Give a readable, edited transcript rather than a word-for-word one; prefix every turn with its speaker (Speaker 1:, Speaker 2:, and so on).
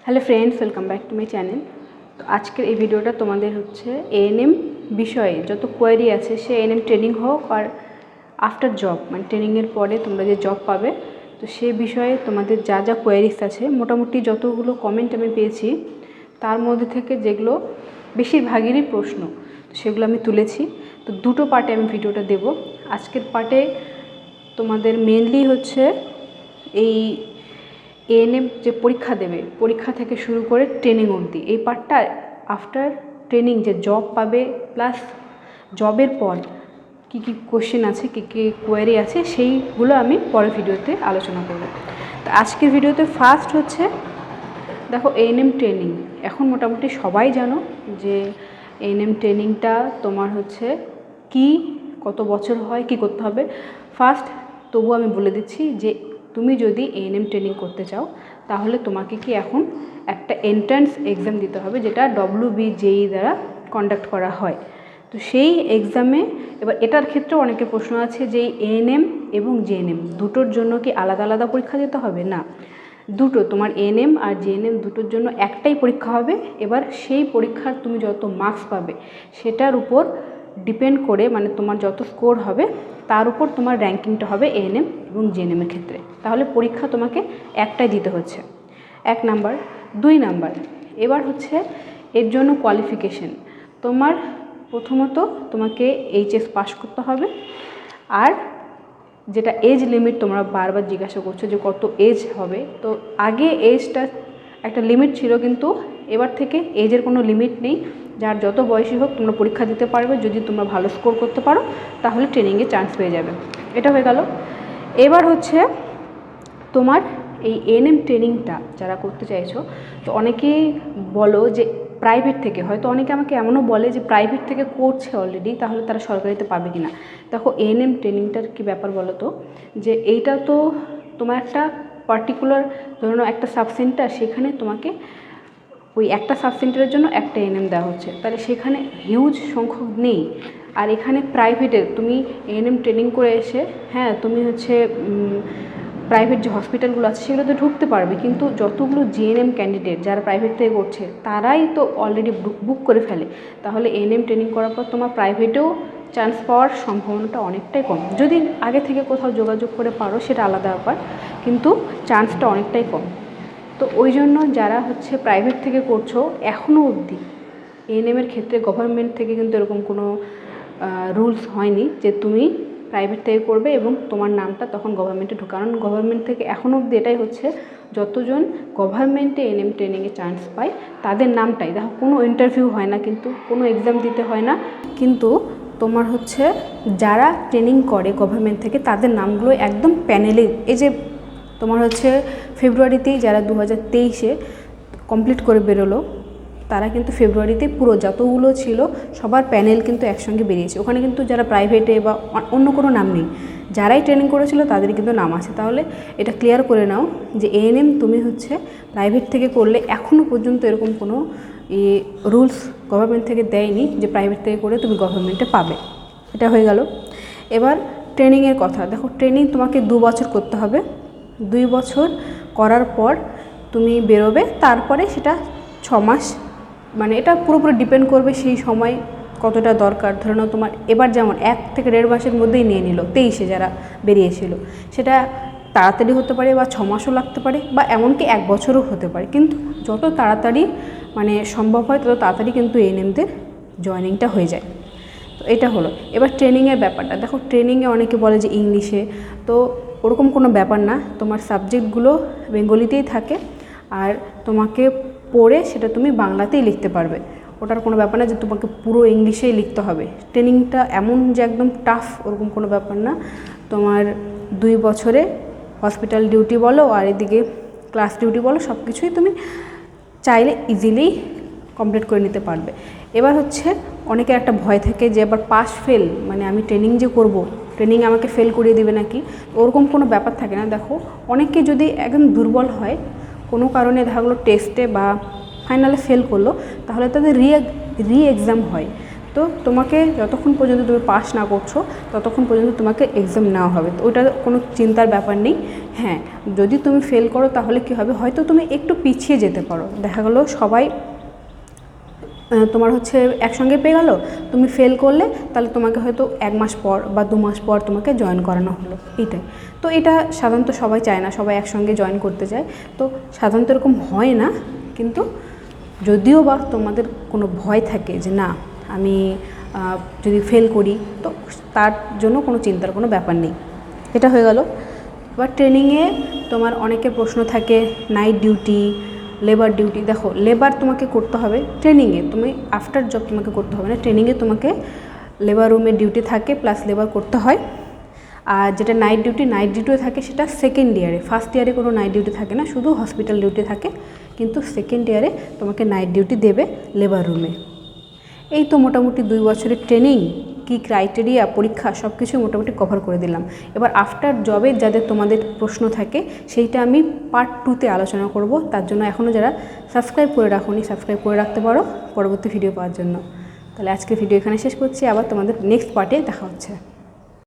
Speaker 1: Hello friends, welcome back to my channel. তো আজকের এই ভিডিওটা তোমাদের হচ্ছে এএনএম বিষয়ে যত কোয়ারি আছে, সে এএনএম ট্রেনিং হোক আর আফটার জব, মানে ট্রেনিংয়ের পরে তোমরা যে জব পাবে, তো সে বিষয়ে তোমাদের যা যা কোয়ারিস আছে, মোটামুটি যতগুলো কমেন্ট আমি পেয়েছি তার মধ্যে থেকে যেগুলো বেশিরভাগেরই প্রশ্ন, তো সেগুলো আমি তুলেছি। তো দুটো পার্টে আমি ভিডিওটা দেব। আজকের পার্টে তোমাদের মেনলি হচ্ছে এই এএনএম যে পরীক্ষা দেবে, পরীক্ষা থেকে শুরু করে ট্রেনিং অবধি, এই পার্টটা আফটার ট্রেনিং যে জব পাবে, প্লাস জবের পর কী কী কোশ্চেন আছে, কী কী কোয়ারি আছে, সেইগুলো আমি পরের ভিডিওতে আলোচনা করব। তো আজকের ভিডিওতে ফার্স্ট হচ্ছে, দেখো এএনএম ট্রেনিং এখন মোটামুটি সবাই জানো যে এএনএম ট্রেনিংটা তোমার হচ্ছে কি, কত বছর হয়, কি করতে হবে। ফার্স্ট তবু আমি বলে দিচ্ছি যে তুমি যদি এএনএম ট্রেনিং করতে চাও, তাহলে তোমাকে কি এখন একটা এন্ট্রান্স এক্সাম দিতে হবে, যেটা WBJE দ্বারা কন্ডাক্ট করা হয়। তো সেই এক্সামে এবার এটার ক্ষেত্রে অনেকের প্রশ্ন আছে যে এএনএম এবং জেএনএম দুটোর জন্য কি আলাদা আলাদা পরীক্ষা দিতে হবে? না, দুটো, তোমার এএনএম আর জেএনএম দুটোর জন্য একটাই পরীক্ষা হবে। এবার সেই পরীক্ষার তুমি যত মার্কস পাবে সেটার উপর ডিপেন্ড করে, মানে তোমার যত স্কোর হবে তার উপর তোমার র্যাঙ্কিংটা হবে এএনএম এবং জেএনএমের ক্ষেত্রে। তাহলে পরীক্ষা তোমাকে একটাই দিতে হচ্ছে, 1 নাম্বার। 2 নাম্বার, এবার হচ্ছে এর জন্য কোয়ালিফিকেশন। তোমার প্রথমত তোমাকে এইচএস পাস করতে হবে, আর যেটা এজ লিমিট তোমরা বারবার জিজ্ঞাসা করছো যে কত এজ হবে, তো আগে এজটা একটা লিমিট ছিল, কিন্তু এবার থেকে এজের কোনো লিমিট নেই। যার যত বয়সী হোক তোমরা পরীক্ষা দিতে পারবে। যদি তোমরা ভালো স্কোর করতে পারো তাহলে ট্রেনিংয়ে চান্স পেয়ে যাবে। এটা হয়ে গেল। এবার হচ্ছে তোমার এই এএনএম ট্রেনিংটা যারা করতে চাইছো, তো অনেকেই বলো যে প্রাইভেট থেকে, হয়তো অনেকে আমাকে এমনও বলে যে প্রাইভেট থেকে করছে অলরেডি, তাহলে তারা সরকারিতে পাবে কি না। দেখো এএনএম ট্রেনিংটার কী ব্যাপার বলো তো, যে এইটা তো তোমার একটা পার্টিকুলার, ধরুন একটা সাবসেন্টার, সেখানে তোমাকে ওই একটা সাবসেন্টারের জন্য একটা এএনএম দেওয়া হচ্ছে, তাহলে সেখানে হিউজ সংখ্যক নেই। আর এখানে প্রাইভেটে তুমি এএনএম ট্রেনিং করে এসে, হ্যাঁ তুমি হচ্ছে প্রাইভেট যে হসপিটালগুলো আছে সেগুলোতে ঢুকতে পারবে, কিন্তু যতগুলো জিএনএম ক্যান্ডিডেট যারা প্রাইভেট থেকে করছে তারাই তো অলরেডি বুক করে ফেলে। তাহলে এএনএম ট্রেনিং করার পর তোমার প্রাইভেটেও চান্স পাওয়ার সম্ভাবনাটা অনেকটাই কম। যদি আগে থেকে কোথাও যোগাযোগ করে পারো সেটা আলাদা ব্যাপার, কিন্তু চান্সটা অনেকটাই কম। তো ওই জন্য যারা হচ্ছে প্রাইভেট থেকে করছো, এখনও অবধি এএনএমের ক্ষেত্রে গভর্নমেন্ট থেকে কিন্তু এরকম কোনো রুলস হয়নি যে তুমি প্রাইভেট থেকে করবে এবং তোমার নামটা তখন গভর্নমেন্টে ঢোকে। কারণ গভর্নমেন্ট থেকে এখনও অবধি এটাই হচ্ছে, যতজন গভর্নমেন্টে এএনএম ট্রেনিংয়ে চান্স পায় তাদের নামটাই, দেখো কোনো ইন্টারভিউ হয় না, কিন্তু কোনো এক্সাম দিতে হয় না, কিন্তু তোমার হচ্ছে যারা ট্রেনিং করে গভর্নমেন্ট থেকে তাদের নামগুলো একদম প্যানেলে, এই যে তোমার হচ্ছে ফেব্রুয়ারিতেই যারা 2023-এ কমপ্লিট করে বেরোলো, তারা কিন্তু ফেব্রুয়ারিতে পুরো যতগুলো ছিল সবার প্যানেল কিন্তু একসঙ্গে বেরিয়েছে। ওখানে কিন্তু যারা প্রাইভেটে বা অন্য কোনো নাম নেই, যারাই ট্রেনিং করেছিল তাদের কিন্তু নাম আছে। তাহলে এটা ক্লিয়ার করে নাও যে এএনএম তুমি হচ্ছে প্রাইভেট থেকে করলে এখনও পর্যন্ত এরকম কোনো রুলস গভর্নমেন্ট থেকে দেয়নি যে প্রাইভেট থেকে করে তুমি গভর্নমেন্টে পাবে। এটা হয়ে গেল। এবার ট্রেনিংয়ের কথা, দেখো ট্রেনিং তোমাকে 2 বছর করতে হবে। 2 বছর করার পর তুমি বেরোবে, তারপরে সেটা 6 মাস, মানে এটা পুরোপুরি ডিপেন্ড করবে সেই সময় কতটা দরকার। ধরে নাও তোমার এবার যেমন 1 থেকে 1.5 মাসের মধ্যেই নিয়ে নিল 23-এ যারা বেরিয়েছিল, সেটা তাড়াতাড়ি হতে পারে বা 6 মাসও লাগতে পারে, বা এমনকি 1 বছরও হতে পারে। কিন্তু যত তাড়াতাড়ি মানে সম্ভব হয় তত তাড়াতাড়ি কিন্তু এএনএমদের জয়েনিংটা হয়ে যায়। তো এটা হলো। এবার ট্রেনিংয়ের ব্যাপারটা দেখো, ট্রেনিংয়ে অনেকে বলে যে ইংলিশে, তো ওরকম কোনো ব্যাপার না। তোমার সাবজেক্টগুলো বেঙ্গলিতেই থাকে, আর তোমাকে পড়ে সেটা তুমি বাংলাতেই লিখতে পারবে। ওটার কোনো ব্যাপার না যে তোমাকে পুরো ইংলিশেই লিখতে হবে। ট্রেনিংটা এমন যে একদম টাফ, ওরকম কোনো ব্যাপার না। তোমার 2 বছরে হসপিটাল ডিউটি বলো আর এদিকে ক্লাস ডিউটি বলো, সব কিছুই তুমি চাইলে ইজিলি কমপ্লিট করে নিতে পারবে। এবার হচ্ছে অনেকের একটা ভয় থাকে যে এবার পাস ফেল, মানে আমি ট্রেনিং যে করব, ট্রেনিং আমাকে ফেল করিয়ে দেবে নাকি, ওরকম কোনো ব্যাপার থাকে না। দেখো অনেকে যদি একদম দুর্বল হয় কোনো কারণে, দেখা গেলো টেস্টে বা ফাইনালে ফেল করলো, তাহলে তাদের রি এক্সাম হয়। তো তোমাকে যতক্ষণ পর্যন্ত তুমি পাস না করছো ততক্ষণ পর্যন্ত তোমাকে এক্সাম নেওয়া হবে, তো ওইটা কোনো চিন্তার ব্যাপার নেই। হ্যাঁ, যদি তুমি ফেল করো তাহলে কী হবে, হয়তো তুমি একটু পিছিয়ে যেতে পারো, দেখা গেলো সবাই তোমার হচ্ছে একসঙ্গে পেয়ে গেলো, তুমি ফেল করলে তাহলে তোমাকে হয়তো 1 মাস পর বা 2 মাস পর তোমাকে জয়েন করানো হলো, এইটাই। তো এটা সাধারণত সবাই চায় না, সবাই একসঙ্গে জয়েন করতে চায়, তো সাধারণত এরকম হয় না। কিন্তু যদিও বা তোমাদের কোনো ভয় থাকে যে না আমি যদি ফেল করি, তো তার জন্য কোনো চিন্তার কোনো ব্যাপার নেই। এটা হয়ে গেল। এবার ট্রেনিংয়ে তোমার অনেকের প্রশ্ন থাকে নাইট ডিউটি, লেবার ডিউটি। দেখো, লেবার তোমাকে করতে হবে ট্রেনিংয়ে, তুমি আফটার জব তোমাকে করতে হবে না, ট্রেনিংয়ে তোমাকে লেবার রুমে ডিউটি থাকে প্লাস লেবার করতে হয়। আর যেটা নাইট ডিউটিও থাকে সেটা সেকেন্ড ইয়ারে, ফার্স্ট ইয়ারে কোনো নাইট ডিউটি থাকে না, শুধু হসপিটাল ডিউটি থাকে, কিন্তু সেকেন্ড ইয়ারে তোমাকে নাইট ডিউটি দেবে লেবার রুমে। এই তো মোটামুটি 2 বছরের ট্রেনিং, কী ক্রাইটেরিয়া, পরীক্ষা সব কিছু মোটামুটি কভার করে দিলাম। এবার আফটার জবে যাদের তোমাদের প্রশ্ন থাকে সেইটা আমি পার্ট 2তে আলোচনা করব। তার জন্য এখনও যারা সাবস্ক্রাইব করে রাখোনি, সাবস্ক্রাইব করে রাখতে পারো পরবর্তী ভিডিও পাওয়ার জন্য। তাহলে আজকে ভিডিও এখানে শেষ করছি, আবার তোমাদের নেক্সট পার্টে দেখা হচ্ছে।